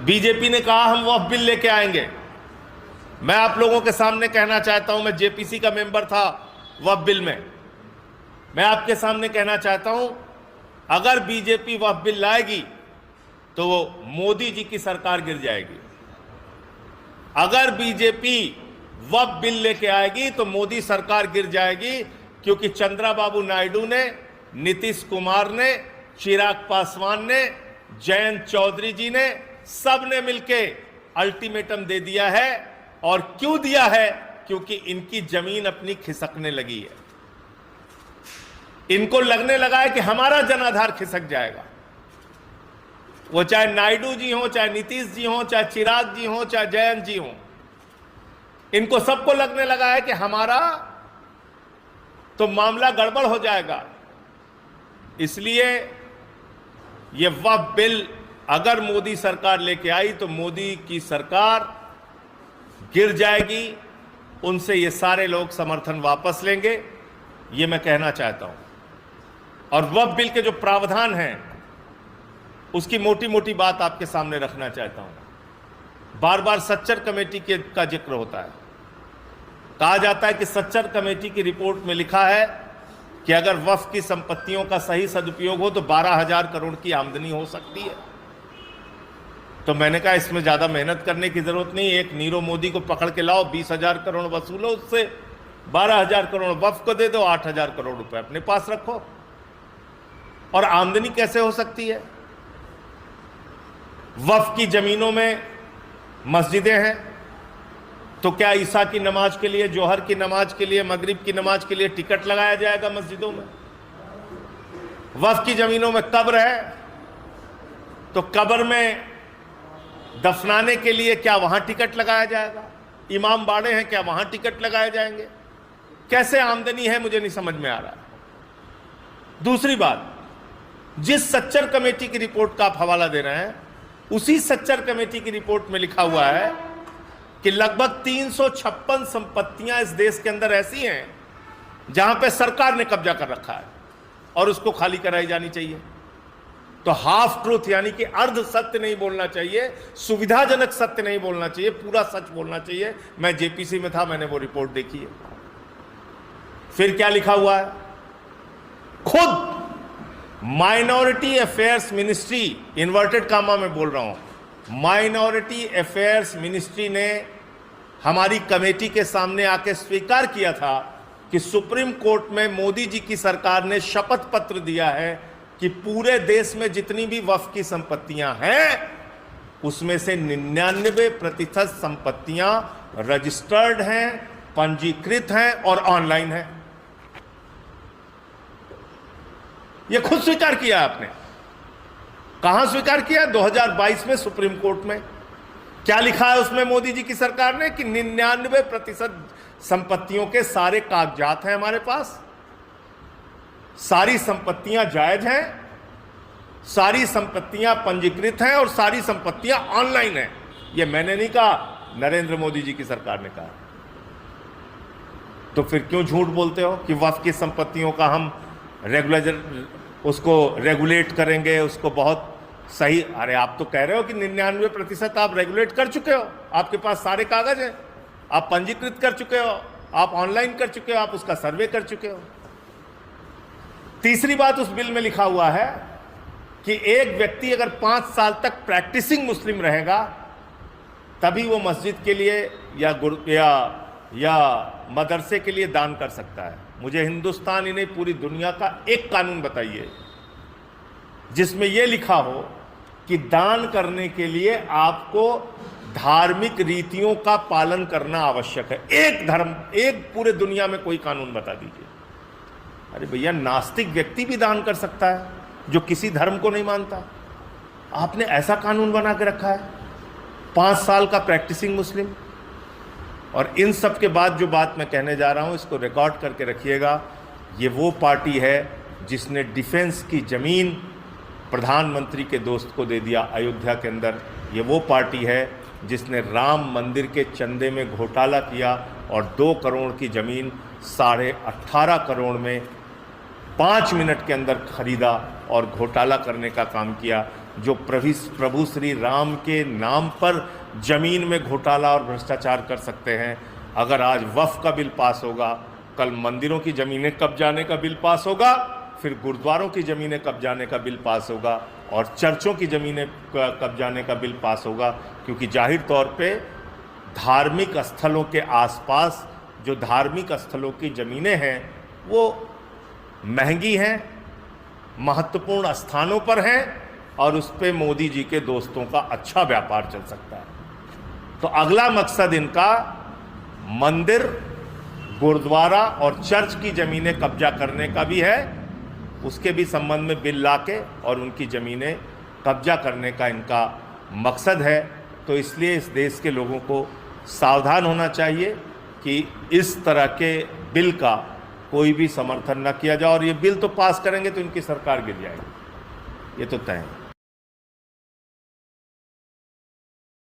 BJP ने कहा हम वक्फ बिल लेके आएंगे। मैं आप लोगों के सामने कहना चाहता हूं, मैं जेपीसी का मेंबर था वक्फ बिल में। मैं आपके सामने कहना चाहता हूं, अगर बीजेपी वक्फ बिल लाएगी तो वो मोदी जी की सरकार गिर जाएगी। अगर बीजेपी वक्फ बिल लेके आएगी तो मोदी सरकार गिर जाएगी, क्योंकि चंद्रबाबू नायडू ने, नीतीश कुमार ने, चिराग पासवान ने, जयंत चौधरी जी ने, सब ने मिलके अल्टीमेटम दे दिया है। और क्यों दिया है? क्योंकि इनकी जमीन अपनी खिसकने लगी है। इनको लगने लगा है कि हमारा जनाधार खिसक जाएगा। वो चाहे नायडू जी हो, चाहे नीतीश जी हो, चाहे चिराग जी हो, चाहे जयंत जी हो, इनको सबको लगने लगा है कि हमारा तो मामला गड़बड़ हो जाएगा। इसलिए ये वक्फ बिल अगर मोदी सरकार लेके आई तो मोदी की सरकार गिर जाएगी। उनसे ये सारे लोग समर्थन वापस लेंगे, ये मैं कहना चाहता हूं। और वक्फ बिल के जो प्रावधान हैं उसकी मोटी मोटी बात आपके सामने रखना चाहता हूं। बार बार सच्चर कमेटी का जिक्र होता है। कहा जाता है कि सच्चर कमेटी की रिपोर्ट में लिखा है कि अगर वक्फ की संपत्तियों का सही सदुपयोग हो तो 12,000 करोड़ की आमदनी हो सकती है। तो मैंने कहा इसमें ज़्यादा मेहनत करने की ज़रूरत नहीं, एक नीरव मोदी को पकड़ के लाओ, 20,000 करोड़ वसूलो उससे, 12,000 करोड़ वक्फ को दे दो, 8,000 करोड़ रुपए अपने पास रखो। और आमदनी कैसे हो सकती है? वक्फ की जमीनों में मस्जिदें हैं, तो क्या ईसा की नमाज के लिए, जोहर की नमाज के लिए, मगरिब की नमाज के लिए टिकट लगाया जाएगा मस्जिदों में? वक्फ की जमीनों में कब्र है, तो कब्र में दफनाने के लिए क्या वहां टिकट लगाया जाएगा? इमाम बाड़े हैं, क्या वहां टिकट लगाए जाएंगे? कैसे आमदनी है, मुझे नहीं समझ में आ रहा। दूसरी बात, जिस सच्चर कमेटी की रिपोर्ट का आप हवाला दे रहे हैं, उसी सच्चर कमेटी की रिपोर्ट में लिखा हुआ है कि लगभग 356 संपत्तियां इस देश के अंदर ऐसी हैं जहां पे सरकार ने कब्जा कर रखा है और उसको खाली कराई जानी चाहिए। तो हाफ ट्रूथ यानी कि अर्ध सत्य नहीं बोलना चाहिए, सुविधाजनक सत्य नहीं बोलना चाहिए, पूरा सच बोलना चाहिए। मैं जेपीसी में था, मैंने वो रिपोर्ट देखी है। फिर क्या लिखा हुआ है? खुद minority affairs ministry, inverted comma में बोल रहा हूं, माइनॉरिटी अफेयर्स मिनिस्ट्री ने हमारी कमेटी के सामने आके स्वीकार किया था कि सुप्रीम कोर्ट में मोदी जी की सरकार ने शपथ पत्र दिया है कि पूरे देश में जितनी भी वक्फ की संपत्तियां हैं उसमें से 99% संपत्तियां रजिस्टर्ड हैं, पंजीकृत हैं और ऑनलाइन हैं। यह खुद स्वीकार किया आपने। कहां स्वीकार किया? 2022 में सुप्रीम कोर्ट में। क्या लिखा है उसमें मोदी जी की सरकार ने? कि 99% संपत्तियों के सारे कागजात हैं हमारे पास, सारी संपत्तियां जायज हैं, सारी संपत्तियां पंजीकृत हैं और सारी संपत्तियां ऑनलाइन हैं। यह मैंने नहीं कहा, नरेंद्र मोदी जी की सरकार ने कहा। तो फिर क्यों झूठ बोलते हो कि वक्फ की संपत्तियों का हम उसको रेगुलेट करेंगे, उसको बहुत सही? अरे आप तो कह रहे हो कि 99% आप रेगुलेट कर चुके हो, आपके पास सारे कागज हैं, आप पंजीकृत कर चुके हो, आप ऑनलाइन कर चुके हो, आप उसका सर्वे कर चुके हो। तीसरी बात उस बिल में लिखा हुआ है कि एक व्यक्ति अगर 5 साल तक प्रैक्टिसिंग मुस्लिम रहेगा तभी वो मस्जिद के लिए या मदरसे के लिए दान कर सकता है। मुझे हिंदुस्तान ही नहीं पूरी दुनिया का एक कानून बताइए जिसमें यह लिखा हो कि दान करने के लिए आपको धार्मिक रीतियों का पालन करना आवश्यक है। एक पूरे दुनिया में कोई कानून बता दीजिए। अरे भैया, नास्तिक व्यक्ति भी दान कर सकता है जो किसी धर्म को नहीं मानता। आपने ऐसा कानून बना के रखा है, 5 साल का प्रैक्टिसिंग मुस्लिम। और इन सब के बाद जो बात मैं कहने जा रहा हूं, इसको रिकॉर्ड करके रखिएगा। ये वो पार्टी है जिसने डिफेंस की जमीन प्रधानमंत्री के दोस्त को दे दिया अयोध्या के अंदर। ये वो पार्टी है जिसने राम मंदिर के चंदे में घोटाला किया और 2 करोड़ की जमीन 18.5 करोड़ में 5 मिनट के अंदर खरीदा और घोटाला करने का काम किया। जो प्रभु श्री राम के नाम पर जमीन में घोटाला और भ्रष्टाचार कर सकते हैं। अगर आज वक्फ का बिल पास होगा, कल मंदिरों की ज़मीनें कब्जाने का बिल पास होगा, फिर गुरुद्वारों की ज़मीनें कब्जाने का बिल पास होगा और चर्चों की ज़मीनें कब्जाने का बिल पास होगा। क्योंकि जाहिर तौर पे धार्मिक स्थलों के आसपास जो धार्मिक स्थलों की ज़मीनें हैं वो महंगी हैं, महत्वपूर्ण स्थानों पर हैं और उस पर मोदी जी के दोस्तों का अच्छा व्यापार चल सकता है। तो अगला मकसद इनका मंदिर, गुरुद्वारा और चर्च की ज़मीनें कब्जा करने का भी है। उसके भी संबंध में बिल लाके और उनकी ज़मीनें कब्जा करने का इनका मकसद है। तो इसलिए इस देश के लोगों को सावधान होना चाहिए कि इस तरह के बिल का कोई भी समर्थन न किया जाए। और ये बिल तो पास करेंगे तो इनकी सरकार गिर जाएगी, ये तो तय है।